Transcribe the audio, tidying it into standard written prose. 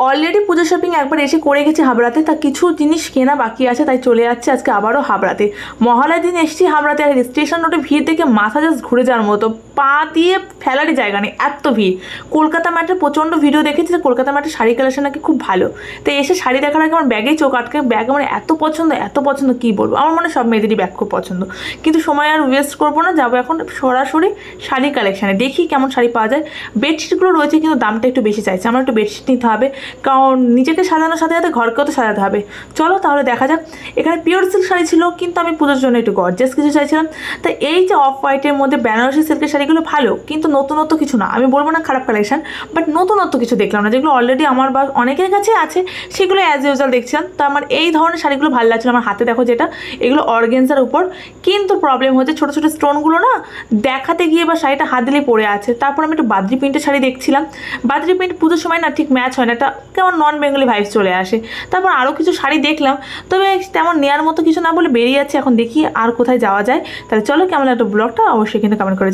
Already পুজো shopping একবার এসে করে গেছি হাবড়াতে, তা কিছু জিনিস কেনা বাকি আছে, তাই চলে যাচ্ছে আজকে আবারও হাবড়াতে। মহালয়ার দিন এসেছি হাবড়াতে, আর স্টেশন রোডে ভিড় দেখে মাথা জাস্ট ঘুরে যাওয়ার মতো, পা দিয়ে ফেলারই জায়গা নেই, এত ভিড়। কলকাতা ম্যাটের প্রচণ্ড ভিডিও দেখেছি যে কলকাতা ম্যাটের শাড়ি কালেকশন নাকি খুব ভালো, তো এসে শাড়ি দেখার আগে আমার ব্যাগেই চোখ আটকে। ব্যাগ আমার এত পছন্দ কী বলবো, আমার মনে হয় সব মেয়েদেরই ব্যাগ খুব পছন্দ, কিন্তু সময় আর ওয়েস্ট করবো না, যাবো এখন সরাসরি শাড়ি কালেকশানে, দেখি কেমন শাড়ি পাওয়া যায়। বেডশিটগুলো রয়েছে কিন্তু দামটা একটু বেশি চাইছে, আমার একটু বেডশিট নিতে হবে, কারণ নিজেকে সাজানোর সাথে সাথে ঘরকেও তো সাজাতে হবে। চলো তাহলে দেখা যাক। এখানে পিওর সিল্ক শাড়ি ছিল, কিন্তু আমি পুজোর জন্য একটু গর্জিয়াস কিছু চাইছিলাম। তাই এই যে অফ হোয়াইটের মধ্যে বেনারসি সিল্কের শাড়িগুলো ভালো, কিন্তু নতুনত্ব কিছু না, আমি বলবো না খারাপ কালেকশন, বাট নতুনত্ব কিছু দেখলাম না, যেগুলো অলরেডি আমার বা অনেকের কাছে আছে সেগুলো অ্যাজ ইউজুয়াল দেখছিলাম। তো আমার এই ধরনের শাড়িগুলো ভালো লাগছিল। আমার হাতে দেখো যেটা, এগুলো অর্গেনজার উপর, কিন্তু প্রবলেম হচ্ছে ছোটো ছোটো স্টোনগুলো না দেখাতে গিয়ে বা শাড়িটা হাত দিলেই পড়ে আছে। তারপর আমি একটু বাদ্রি প্রিন্টের শাড়ি দেখছিলাম, বাদ্রি প্রিন্ট পুজোর সময় না ঠিক ম্যাচ হয় না, এটা কেমন নন বেঙ্গলি ভাইবস চলে আসে। তারপর আরও কিছু শাড়ি দেখলাম, তবে তেমন নেওয়ার মতো কিছু না বলে বেরিয়ে যাচ্ছে। এখন দেখি আর কোথায় যাওয়া যায়। তাহলে চলো, কেমন একটা ব্লগটা অবশ্যই কিন্তু কমেন্ট করে